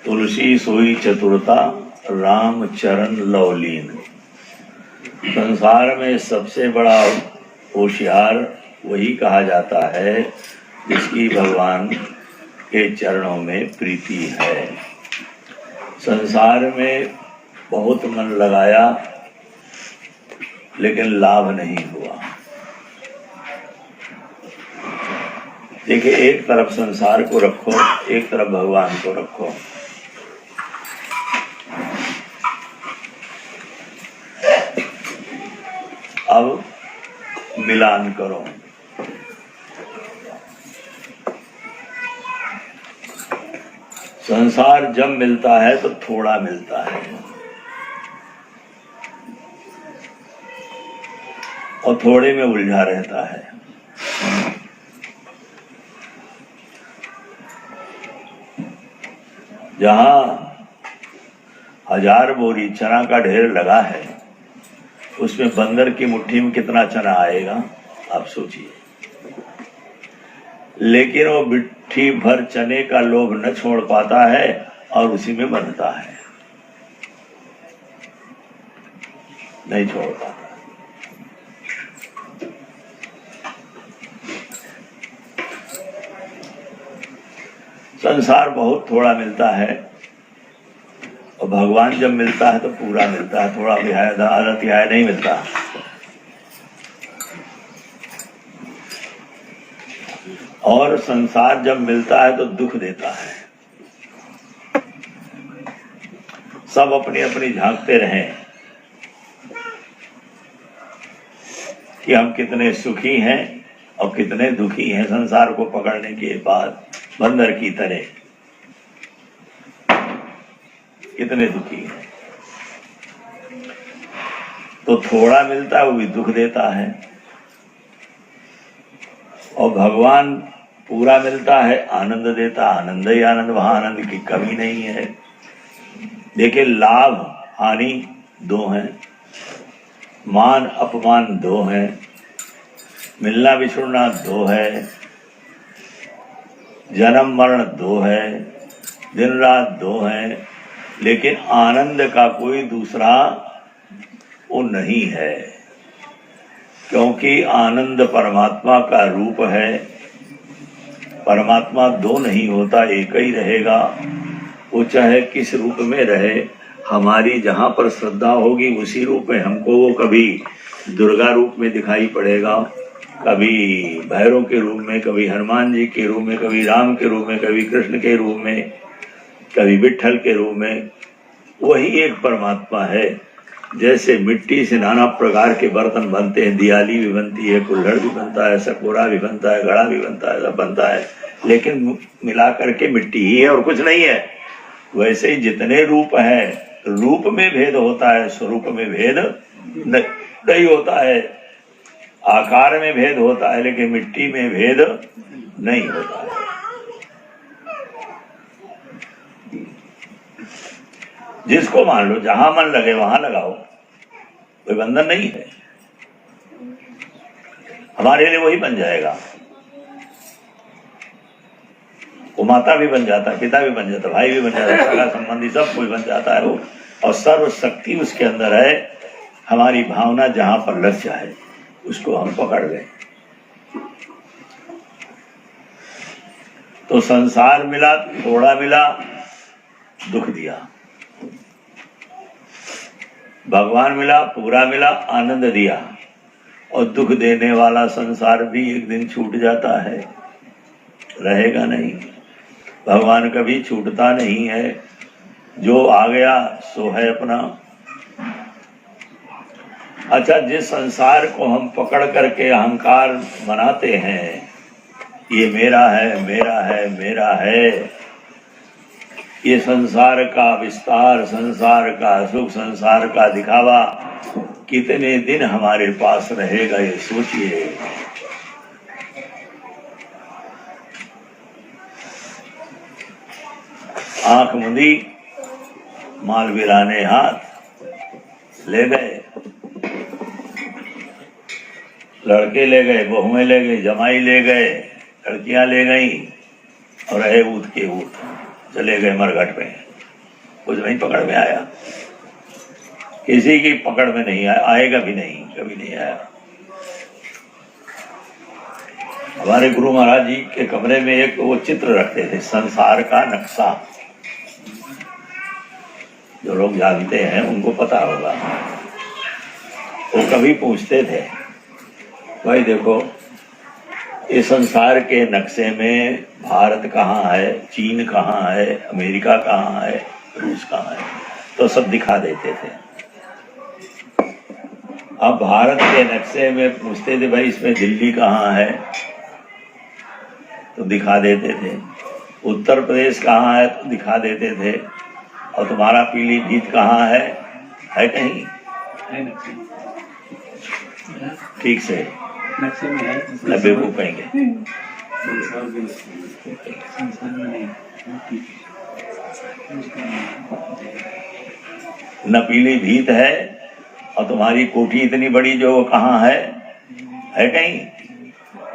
तुलसी सोई चतुरता राम चरण लवलीन। संसार में सबसे बड़ा होशियार वही कहा जाता है जिसकी भगवान के चरणों में प्रीति है। संसार में बहुत मन लगाया लेकिन लाभ नहीं हुआ। देखिए, एक तरफ संसार को रखो, एक तरफ भगवान को रखो। अब मिलान करो। संसार जब मिलता है तो थोड़ा मिलता है और थोड़े में उलझा रहता है। जहां 1000 बोरी चना का ढेर लगा है, उसमें बंदर की मुट्ठी में कितना चना आएगा आप सोचिए। लेकिन वो मुट्ठी भर चने का लोभ न छोड़ पाता है और उसी में बंधता है, नहीं छोड़ पाता। संसार बहुत थोड़ा मिलता है और भगवान जब मिलता है तो पूरा मिलता है, थोड़ा भी आधा तिहाई नहीं मिलता। और संसार जब मिलता है तो दुख देता है। सब अपनी अपनी झांकते रहें कि हम कितने सुखी हैं और कितने दुखी हैं। संसार को पकड़ने के बाद बंदर की तरह कितने दुखी हैं। तो थोड़ा मिलता है वो भी दुख देता है, और भगवान पूरा मिलता है, आनंद देता, आनंद ही आनंद, वहां आनंद की कमी नहीं है। देखिए, लाभ हानि दो हैं, मान अपमान दो हैं, मिलना बिछुड़ना दो है, जन्म मरण दो है, दिन रात दो है, लेकिन आनंद का कोई दूसरा वो नहीं है। क्योंकि आनंद परमात्मा का रूप है। परमात्मा दो नहीं होता, एक ही रहेगा। वो चाहे किस रूप में रहे, हमारी जहां पर श्रद्धा होगी उसी रूप में हमको वो कभी दुर्गा रूप में दिखाई पड़ेगा, कभी भैरव के रूप में, कभी हनुमान जी के रूप में, कभी राम के रूप में, कभी कृष्ण के रूप में, कभी विट्ठल के रूप में। वही एक परमात्मा है। जैसे मिट्टी से नाना प्रकार के बर्तन बनते हैं, दियाली भी बनती है, कुल्हड़ भी बनता है, सकोरा भी बनता है, घड़ा भी बनता है, सब बनता है, लेकिन मिला करके मिट्टी ही है और कुछ नहीं है। वैसे ही जितने रूप है, रूप में भेद होता है, स्वरूप में भेद नहीं होता है। आकार में भेद होता है लेकिन मिट्टी में भेद नहीं होता है। जिसको मान लो जहां मन लगे वहां लगाओ, कोई बंधन नहीं है। हमारे लिए वही बन जाएगा। वो माता भी बन जाता है, पिता भी बन जाता है, भाई भी बन जाता है, सगा संबंधी सब कोई बन जाता है वो। और सर्व शक्ति उसके अंदर है। हमारी भावना जहां पर लग जाए उसको हम पकड़ लें। तो संसार मिला, थोड़ा मिला, दुख दिया। भगवान मिला, पूरा मिला, आनंद दिया। और दुख देने वाला संसार भी एक दिन छूट जाता है, रहेगा नहीं। भगवान कभी छूटता नहीं है। जो आ गया सो है अपना। अच्छा, जिस संसार को हम पकड़ करके अहंकार बनाते हैं, ये मेरा है, मेरा है, मेरा है, ये संसार का विस्तार, संसार का सुख, संसार का दिखावा कितने दिन हमारे पास रहेगा, ये सोचिए। आंख मुंदी, माल बिराने हाथ ले गए, लड़के ले गए, बहुएं ले गए, जमाई ले गए, लड़कियां ले गई, और रहे ऊत के ऊत चले गए मरघट पे। कुछ नहीं पकड़ में आया, किसी की पकड़ में नहीं आया, आएगा भी नहीं, कभी नहीं आया। हमारे गुरु महाराज जी के कमरे में एक वो चित्र रखते थे, संसार का नक्शा। जो लोग जानते हैं उनको पता होगा। वो कभी पूछते थे, भाई देखो इस संसार के नक्शे में भारत कहाँ है, चीन कहाँ है, अमेरिका कहाँ है, रूस कहाँ है, तो सब दिखा देते थे। अब भारत के नक्शे में पूछते थे, भाई इसमें दिल्ली कहाँ है, तो दिखा देते थे। उत्तर प्रदेश कहाँ है, तो दिखा देते थे। और तुम्हारा पीलीभीत कहाँ है कहीं? ठीक से नब्बे को कहेंगे। न पीलीभीत है और तुम्हारी कोठी इतनी बड़ी जो कहाँ है कहीं?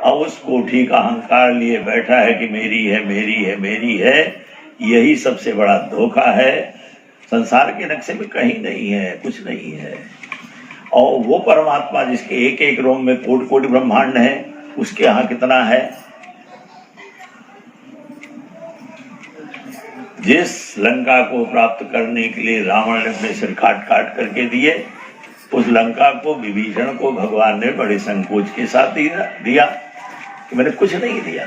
अब उस कोठी का अहंकार लिए बैठा है कि मेरी है, मेरी है, मेरी है। यही सबसे बड़ा धोखा है। संसार के नक्शे में कहीं नहीं है, कुछ नहीं है। और वो परमात्मा जिसके एक एक रोम में कोटि कोटि ब्रह्मांड है, उसके यहाँ कितना है? जिस लंका को प्राप्त करने के लिए रावण ने अपने सिर काट काट करके दिए, उस लंका को विभीषण को भगवान ने बड़े संकोच के साथ दिया कि मैंने कुछ नहीं दिया।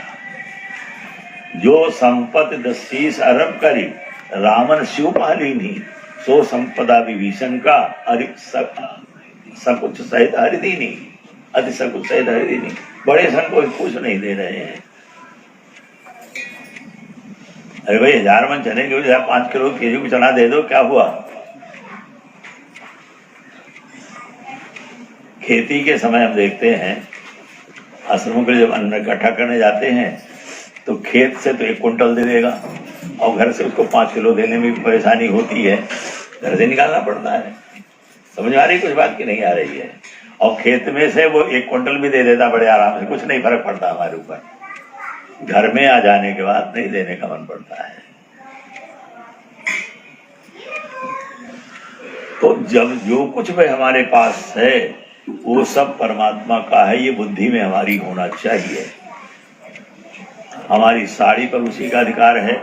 जो संपत्ति 10 अरब करी रावण शिवपाली नहीं, सो संपदा विभीषण का सकुच सहित हरिदीनी, अति सकुच सहित हरिदीनी। बड़े संकोच कुछ नहीं दे रहे हैं। अरे भाई 1000 मन चने के 5 किलो केजी को चना दे दो, क्या हुआ? खेती के समय हम देखते हैं आश्रमों के जब अन्न इकट्ठा करने जाते हैं तो खेत से तो 1 कुंटल दे देगा और घर से उसको 5 किलो देने में भी परेशानी होती है, घर से निकालना पड़ता है। समझ आ रही कुछ बात की नहीं आ रही है? और खेत में से वो 1 कुंटल भी दे देता बड़े आराम से, कुछ नहीं फर्क पड़ता हमारे ऊपर। घर में आ जाने के बाद नहीं देने का मन पड़ता है। तो जब जो कुछ भी हमारे पास है वो सब परमात्मा का है, ये बुद्धि में हमारी होना चाहिए। हमारी साड़ी पर उसी का अधिकार है,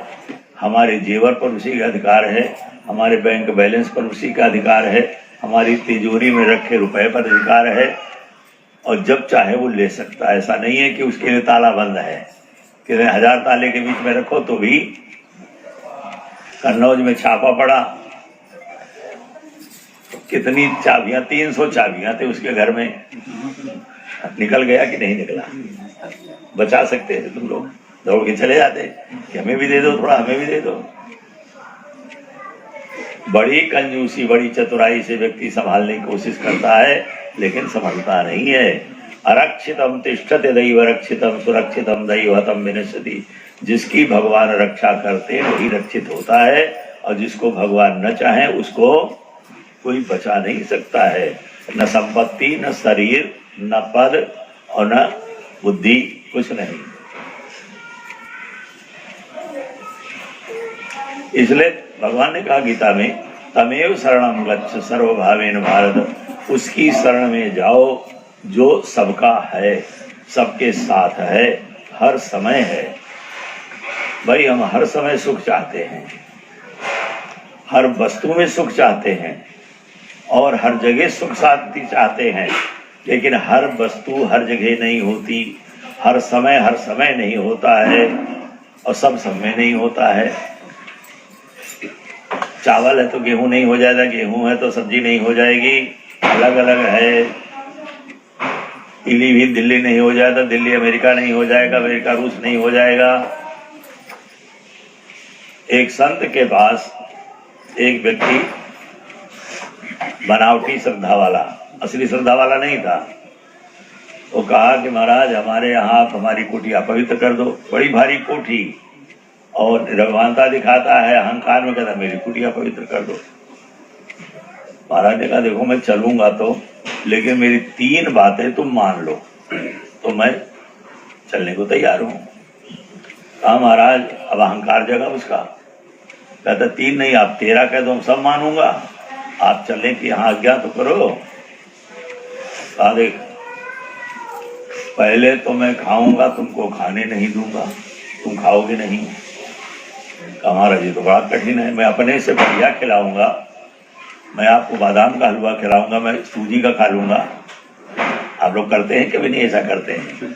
हमारे जेवर पर उसी का अधिकार है, हमारे बैंक बैलेंस पर उसी का अधिकार है, हमारी तिजोरी में रखे रुपए पर अधिकार है। और जब चाहे वो ले सकता है। ऐसा नहीं है कि उसके लिए ताला बंद है कि 1000 ताले के बीच में रखो। तो भी कन्नौज में छापा पड़ा, कितनी चाबियां, 300 चाबियां थे उसके घर में। निकल गया कि नहीं निकला? बचा सकते थे तुम लोग, दौड़ के चले जाते कि हमें भी दे दो थोड़ा, हमें भी दे दो। बड़ी कंजूसी, बड़ी चतुराई से व्यक्ति संभालने की कोशिश करता है, लेकिन संभलता नहीं है। अरक्षितम तिष्ठते दैव रक्षितम सुरक्षितम दैवतम विनश्यति। जिसकी भगवान रक्षा करते वही रक्षित होता है, और जिसको भगवान न चाहे उसको कोई बचा नहीं सकता है। न संपत्ति, न शरीर, न पद और न बुद्धि, कुछ नहीं। इसलिए भगवान ने कहा गीता में, तमेव शरणम गच्छ सर्वभावेन भारत। उसकी शरण में जाओ जो सबका है, सबके साथ है, हर समय है। भाई हम हर समय सुख चाहते हैं, हर वस्तु में सुख चाहते हैं और हर जगह सुख शांति चाहते हैं, लेकिन हर वस्तु हर जगह नहीं होती, हर समय नहीं होता है, और सब समय नहीं होता है। चावल है तो गेहूं नहीं हो जाएगा, गेहूं है तो सब्जी नहीं हो जाएगी, अलग अलग है। पीलीभीत दिल्ली नहीं हो जाएगा, दिल्ली अमेरिका नहीं हो जाएगा, अमेरिका रूस नहीं हो जाएगा। एक संत के पास एक व्यक्ति बनावटी श्रद्धा वाला, असली श्रद्धा वाला नहीं था। वो कहा कि महाराज हमारे यहाँ आप हमारी कोठी अपवित्र कर दो। बड़ी भारी कोठी और निरभानता दिखाता है, अहंकार में कहता मेरी कुटिया पवित्र कर दो। महाराज ने कहा देखो मैं चलूंगा तो, लेकिन मेरी 3 बातें तुम मान लो तो मैं चलने को तैयार हूं। कहा महाराज अब अहंकार जगा उसका, कहता 3 नहीं, आप 13 कह दो, सब मानूंगा, आप चलें कि हाँ आज्ञा तो करो। कहा देख, पहले तो मैं खाऊंगा, तुमको खाने नहीं दूंगा, तुम खाओगे नहीं। महाराज जी तो बड़ा कठिन है, मैं अपने से बढ़िया खिलाऊंगा, मैं आपको बादाम का हलवा खिलाऊंगा, मैं सूजी का खा लूंगा। आप लोग करते हैं कभी नहीं? ऐसा करते हैं।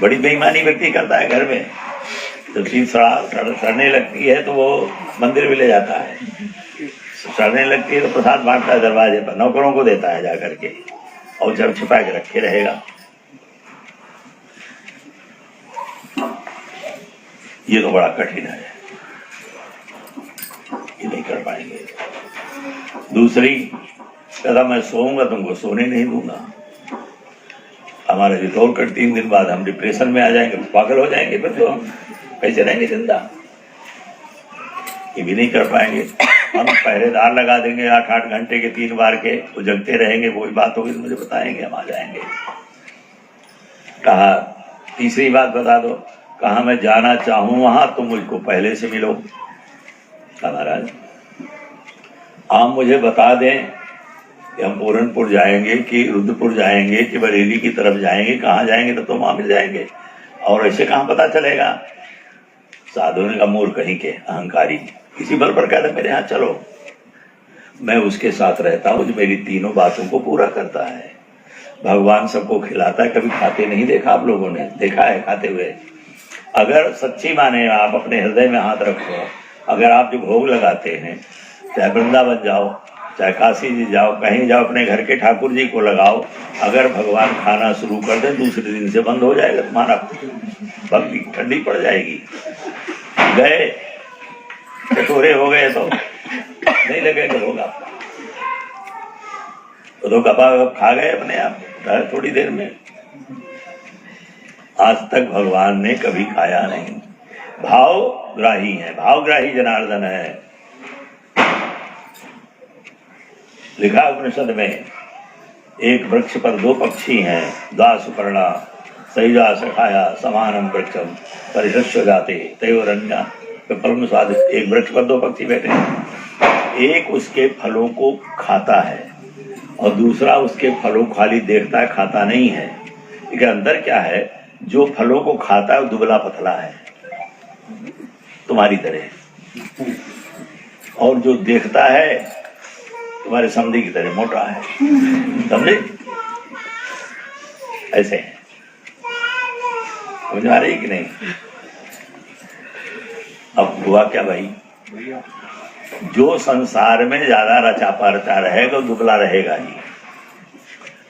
बड़ी बेईमानी व्यक्ति करता है घर में। जब चीज सड़ने लगती है तो वो मंदिर में ले जाता है, सड़ने लगती है तो प्रसाद बांटता है दरवाजे पर, नौकरों को देता है जाकर के, और जब छिपा के रखे रहेगा। ये तो बड़ा कठिन है, ये नहीं कर पाएंगे। दूसरी कहता मैं सोऊंगा, तुमको सोने नहीं दूंगा। हमारे जी तोड़ कर 3 दिन बाद हम डिप्रेशन में आ जाएंगे, पागल हो जाएंगे, फिर तो हम कैसे रहेंगे जिंदा? ये भी नहीं कर पाएंगे। हम पहरेदार लगा देंगे 8-8 घंटे के 3 बार के, वो जगते रहेंगे, वही बात होगी तो मुझे बताएंगे, हम आ जाएंगे। कहा तीसरी बात बता दो। कहा मैं जाना चाहूं वहां तो मुझको पहले से मिलो। कहा महाराज आप मुझे बता दें कि हम पूरनपुर जाएंगे कि रुद्रपुर जाएंगे कि बरेली की तरफ जाएंगे, कहाँ जाएंगे, तो वहां मिल जाएंगे। और ऐसे कहाँ पता चलेगा? साधु ने कहा मूर्ख कहीं के, अहंकारी, किसी बल पर कहता मेरे यहाँ चलो, मैं उसके साथ रहता हूँ जो मेरी तीनों बातों को पूरा करता है। भगवान सबको खिलाता है, कभी खाते नहीं देखा आप लोगों ने? देखा है खाते हुए? अगर सच्ची माने आप अपने हृदय में हाथ रखो, अगर आप जो भोग लगाते हैं, चाहे वृंदावन जाओ, चाहे काशी जी जाओ, कहीं जाओ, अपने घर के ठाकुर जी को लगाओ, अगर भगवान खाना शुरू कर दे दूसरे दिन से बंद हो जाएगा, तुम्हारा भक्ति ठंडी पड़ जाएगी। गए कटोरे हो गए तो नहीं लगेगा होगा, तो गप खा गए अपने आप थोड़ी देर में। आज तक भगवान ने कभी खाया नहीं। भावग्राही है, भावग्राही जनार्दन है। लिखा उपनिषद में, एक वृक्ष पर 2 पक्षी हैं, द्वासुपर्णा सयुजा सखाया समानम वृक्षम परिशस्य जाते तयोरन्या पिपलम स्वाद। एक वृक्ष पर 2 पक्षी बैठे हैं, एक उसके फलों को खाता है और दूसरा उसके फलों को खाली देखता है, खाता नहीं है। इसके अंदर क्या है? जो फलों को खाता है वो दुबला पतला है, तुम्हारी तरह, और जो देखता है तुम्हारे समझी की तरह मोटा है। समझे? ऐसे है, समझ आ रही कि नहीं? अब हुआ क्या भाई? जो संसार में ज्यादा रचा रचा रहेगा वो दुबला रहेगा ही,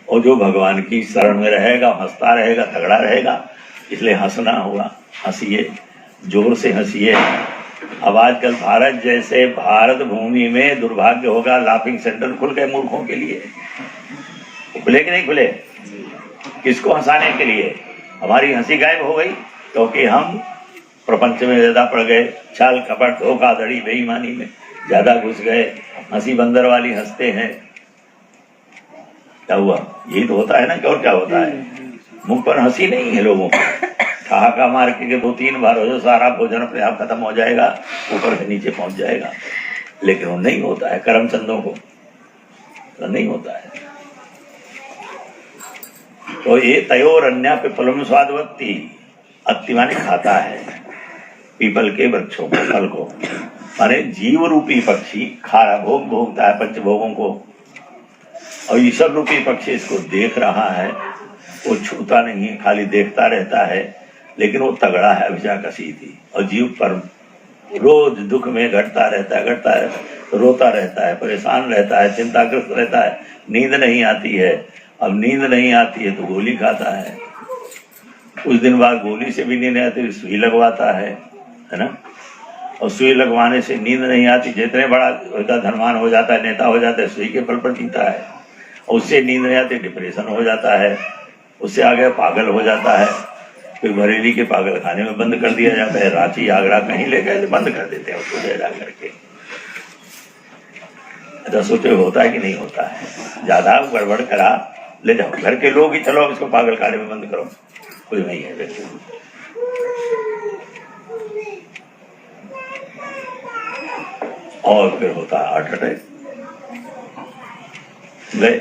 और जो भगवान की शरण में रहेगा हंसता रहेगा, तगड़ा रहेगा। इसलिए हंसना हुआ, हंसिए, जोर से हंसिए। अब आजकल भारत जैसे भारत भूमि में दुर्भाग्य होगा, लाफिंग सेंटर खुल गए मूर्खों के लिए। खुले कि नहीं खुले? किसको हंसाने के लिए? हमारी हंसी गायब हो गई क्योंकि हम प्रपंच में ज्यादा पड़ गए, छल कपट धोखाधड़ी बेईमानी में ज्यादा घुस गए, हंसी बंदर वाली हंसते हैं। क्या हुआ? यही तो होता है ना। और क्या होता है? मुंह पर हंसी नहीं है लोगों को, ठहाका मार के 2-3 बार हो जाए, सारा भोजन अपने आप खत्म हो जाएगा, ऊपर से नीचे पहुंच जाएगा। लेकिन वो नहीं होता है करमचंदों को, तो नहीं होता है। तो ये तयोरन्या पिपलम स्वादवत्ती, अत्ति माने खाता है पीपल के वृक्षों को, फल को। माने जीव रूपी पक्षी खा भोग भोगता है पंचभोगों को, और ईश्वर रूपी पक्षी इसको देख रहा है, वो छूता नहीं है, खाली देखता रहता है, लेकिन वो तगड़ा है, अभिजाकसीति। और जीव पर रोज दुख में घटता रहता है, रोता रहता है, परेशान रहता है, चिंताग्रस्त रहता है, नींद नहीं आती है। अब नींद नहीं आती है तो गोली खाता है, कुछ दिन बाद गोली से भी नींद नहीं आती, सुई लगवाता है ना। और सुई लगवाने से नींद नहीं आती, जितने बड़ा धनवान हो जाता है, नेता हो जाता है, सुई के बल पर जीता है। और उससे नींद नहीं आती, डिप्रेशन हो जाता है, उससे आगे पागल हो जाता है। फिर बरेली के पागल खाने में बंद कर दिया जाता है, रांची आगरा कहीं ले गए बंद कर देते हैं उसको ले जा करके। ऐसा सोचे होता है कि नहीं होता है? ज्यादा गड़बड़ करा, ले जाओ घर के लोग ही, चलो इसको पागल खाने में बंद करो, कुछ नहीं है। और फिर होता है हार्ट अटैक। गए।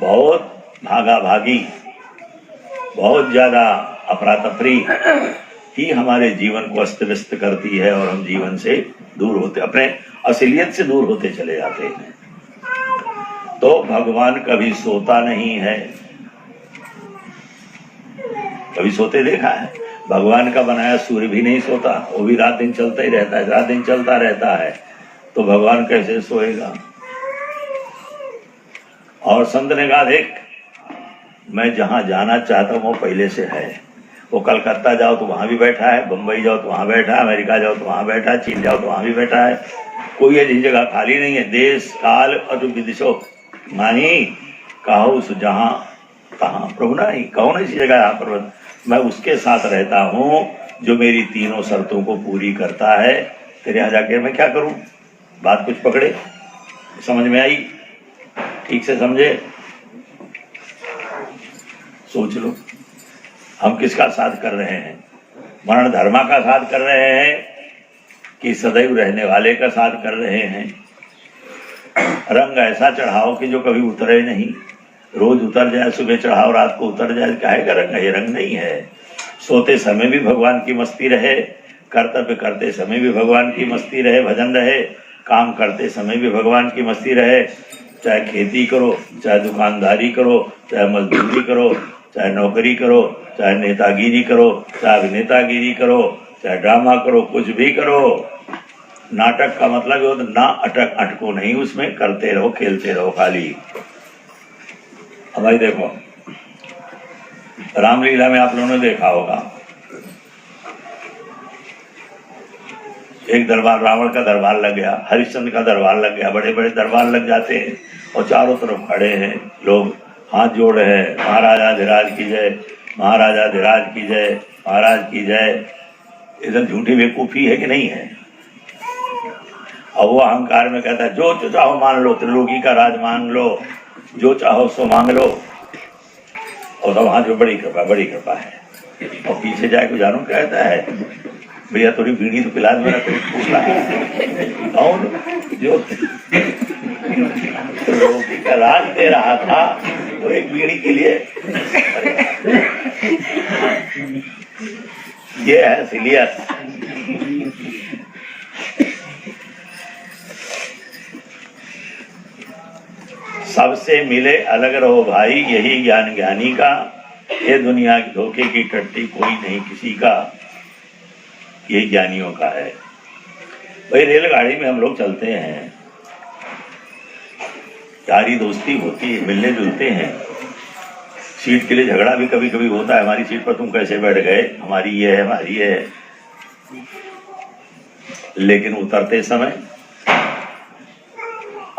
बहुत भागा भागी, बहुत ज्यादा अफरा तफरी ही हमारे जीवन को अस्त व्यस्त करती है और हम जीवन से दूर होते, अपने असलियत से दूर होते चले जाते हैं। तो भगवान कभी सोता नहीं है। कभी सोते देखा है? भगवान का बनाया सूर्य भी नहीं सोता, वो भी रात दिन चलता ही रहता है, रात दिन चलता रहता है। तो भगवान कैसे सोएगा? और संत ने कहा, देख मैं जहां जाना चाहता हूं वो पहले से है। वो कलकत्ता जाओ तो वहां भी बैठा है, बंबई जाओ तो वहां बैठा है, अमेरिका जाओ तो वहां बैठा है, चीन जाओ तो वहां भी बैठा है। कोई ऐसी जगह खाली नहीं है। देश काल और विदिशो माही कहो जहां कहा प्रभु नहीं, कौन ऐसी जगह यहाँ पर मैं उसके साथ रहता हूं जो मेरी तीनों शर्तों को पूरी करता है। तेरे यहाँ जाके मैं क्या करूं? बात कुछ पकड़े? समझ में आई? ठीक से समझे? सोच लो, हम किसका साथ कर रहे हैं? मरण धर्मा का साथ कर रहे हैं कि सदैव रहने वाले का साथ कर रहे हैं? रंग ऐसा चढ़ाओ कि जो कभी उतरे नहीं, रोज उतर जाए, सुबह चढ़ाओ रात को उतर जाए, काहे का रंग? ये रंग नहीं है। सोते समय भी भगवान की मस्ती रहे, कर्तव्य करते समय भी भगवान की मस्ती रहे, भजन रहे, काम करते समय भी भगवान की मस्ती रहे। चाहे खेती करो, चाहे दुकानदारी करो, चाहे मजदूरी करो, चाहे नौकरी करो, चाहे नेतागिरी करो, चाहे अभिनेतागिरी करो, चाहे ड्रामा करो, कुछ भी करो। नाटक का मतलब ये ना अटको नहीं, उसमें करते रहो, खेलते रहो खाली। अब भाई देखो, रामलीला में आप लोगों ने देखा होगा, एक दरबार, रावण का दरबार लग गया, हरिश्चंद्र का दरबार लग गया, बड़े बड़े दरबार लग जाते हैं और चारों तरफ खड़े हैं लोग, हाथ जोड़ रहे हैं, महाराजा धीराज की जय, महाराजा धीराज की जय, महाराज की जय। इधर झूठी बेवकूफी है कि नहीं है? और वो अहंकार में कहता है जो चाहो मान लो, त्रिलोकी का राज मान लो, जो चाहो सो मांग लो। और तो वहां जो बड़ी कृपा है। और पीछे जाए को जानो कहता है, भैया थोड़ी बीड़ी तो पिला, मेरा कोई पूछ रहा है। और जो त्रिलोकी का राज दे रहा था वो एक बीड़ी के लिए, ये है सिलियस। सबसे मिले अलग रहो भाई, यही ज्ञान ज्ञानी का। ये दुनिया के धोखे की टट्टी कोई नहीं किसी का, ये ज्ञानियों का है। भाई रेलगाड़ी में हम लोग चलते हैं, यारी दोस्ती होती है, मिलने जुलते हैं, सीट के लिए झगड़ा भी कभी कभी होता है, हमारी सीट पर तुम कैसे बैठ गए, हमारी ये है, हमारी ये है। लेकिन उतरते समय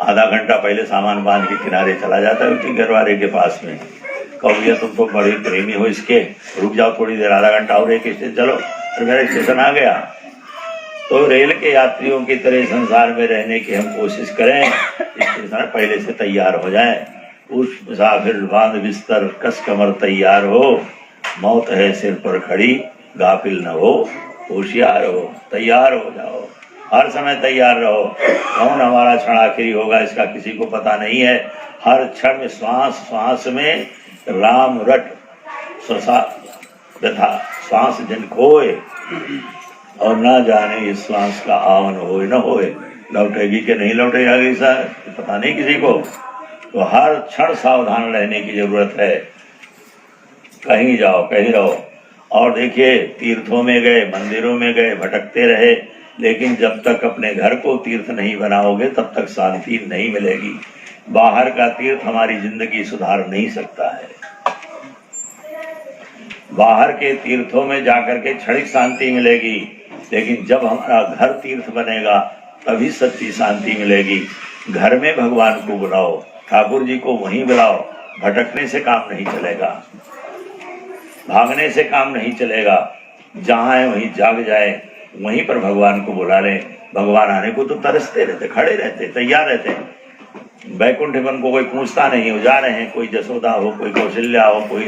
आधा घंटा पहले सामान बांध के किनारे चला जाता है उसके घर वाले के पास में, कहो भैया तुम तो बड़े प्रेमी हो इसके, रुक जाओ थोड़ी देर, आधा घंटा और एक स्टेशन चलो, फिर मेरा स्टेशन आ गया। तो रेल के यात्रियों की तरह संसार में रहने की हम कोशिश करें, स्टेशन पहले से तैयार हो जाए। उस मुसाफिर बांध बिस्तर कस कमर तैयार हो, मौत है सिर पर खड़ी गाफिल न हो, होशियार हो, तैयार हो जाओ, हर समय तैयार रहो। कौन हमारा क्षण आखिरी होगा इसका किसी को पता नहीं है। हर क्षण में श्वास श्वास में राम रट व्यथा, श्वास जन खोए और ना जाने इस श्वास का आवन होए न होए, लौटेगी कि नहीं लौटेगी आगे पता नहीं किसी को। तो हर क्षण सावधान रहने की जरूरत है। कहीं जाओ कहीं रहो। और देखिए, तीर्थों में गए, मंदिरों में गए, भटकते रहे, लेकिन जब तक अपने घर को तीर्थ नहीं बनाओगे तब तक शांति नहीं मिलेगी। बाहर का तीर्थ हमारी जिंदगी सुधार नहीं सकता है। बाहर के तीर्थों में जाकर के क्षणिक शांति मिलेगी, लेकिन जब हमारा घर तीर्थ बनेगा तभी सच्ची शांति मिलेगी। घर में भगवान को बुलाओ, ठाकुर जी को वहीं बुलाओ। भटकने से काम नहीं चलेगा, भागने से काम नहीं चलेगा। जहां है वहीं जाग जाए, वहीं पर भगवान को बुला लें। भगवान आने को तो तरसते रहते, खड़े रहते, तैयार रहते। वैकुंठ वन को कोई पूछता नहीं हो, जा रहे हैं। कोई जसोदा हो, कोई कौशल्या हो, कोई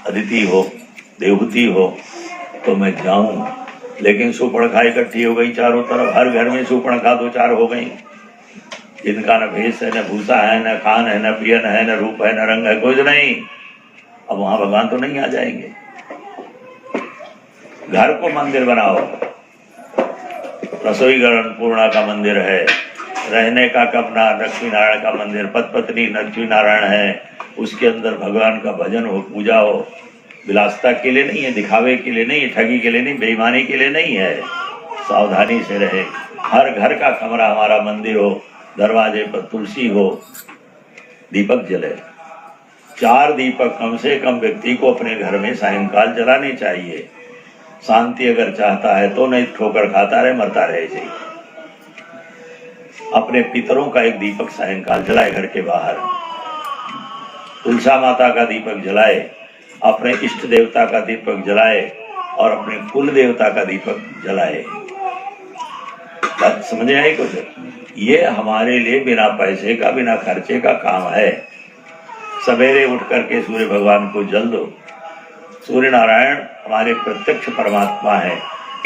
अदिति हो, देवहूति हो, तो मैं जाऊं। लेकिन सुपर्णखा इकट्ठी हो गई चारों तरफ, हर घर में सुपर्णखा 2-4 हो गई, जिनका न भेष है, न भूसा है, न खान है, न पियन है, न रूप है, न रंग है, कुछ नहीं। अब वहां भगवान तो नहीं आ जाएंगे। घर को मंदिर बनाओ, रसोई घर अन्नपूर्णा का मंदिर है, रहने का कमरा लक्ष्मी नारायण का मंदिर, पत्नी लक्ष्मी नारायण है, उसके अंदर भगवान का भजन हो, पूजा हो। विलासता के लिए नहीं है, दिखावे के लिए नहीं है, ठगी के लिए नहीं, बेईमानी के लिए नहीं है। सावधानी से रहे। हर घर का कमरा हमारा मंदिर हो, दरवाजे पर तुलसी हो, दीपक जले। 4 दीपक कम से कम व्यक्ति को अपने घर में सायंकाल जलाने चाहिए। शांति अगर चाहता है तो नहीं ठोकर खाता रहे, मरता रहे। जी अपने पितरों का एक दीपक सायंकाल जलाए, घर के बाहर तुलसा माता का दीपक जलाए, अपने इष्ट देवता का दीपक जलाए और अपने कुल देवता का दीपक जलाए। बात समझ आई कुछ? ये हमारे लिए बिना पैसे का, बिना खर्चे का काम है। सवेरे उठ करके सूर्य भगवान को जल दो। सूर्य नारायण हमारे प्रत्यक्ष परमात्मा है।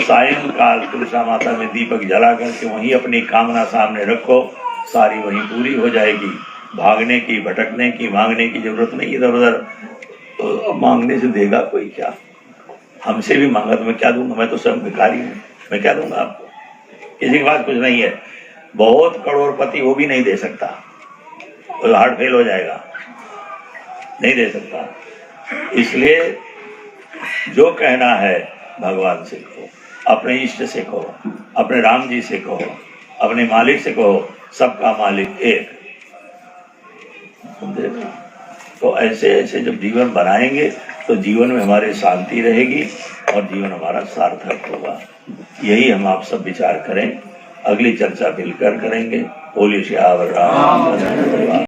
सायंकाल तुलसा माता में दीपक जला करके वहीं अपनी कामना सामने रखो, सारी वहीं पूरी हो जाएगी। भागने की, भटकने की, मांगने की जरूरत नहीं। इधर उधर तो मांगने से देगा कोई क्या? हमसे भी मांगा तो मैं क्या दूंगा? मैं तो सब भिखारी हूँ, मैं क्या दूंगा आपको? किसी के पास कुछ नहीं है। बहुत करोड़पति वो भी नहीं दे सकता, तो हार्ट फेल हो जाएगा, नहीं दे सकता। इसलिए जो कहना है भगवान से कहो, अपने इष्ट से कहो, अपने राम जी से कहो, अपने मालिक से कहो, सबका मालिक एक। तो ऐसे ऐसे जब जीवन बनाएंगे तो जीवन में हमारे शांति रहेगी और जीवन हमारा सार्थक होगा। यही हम आप सब विचार करें। अगली चर्चा मिलकर करेंगे। बोलिए श्याम राम।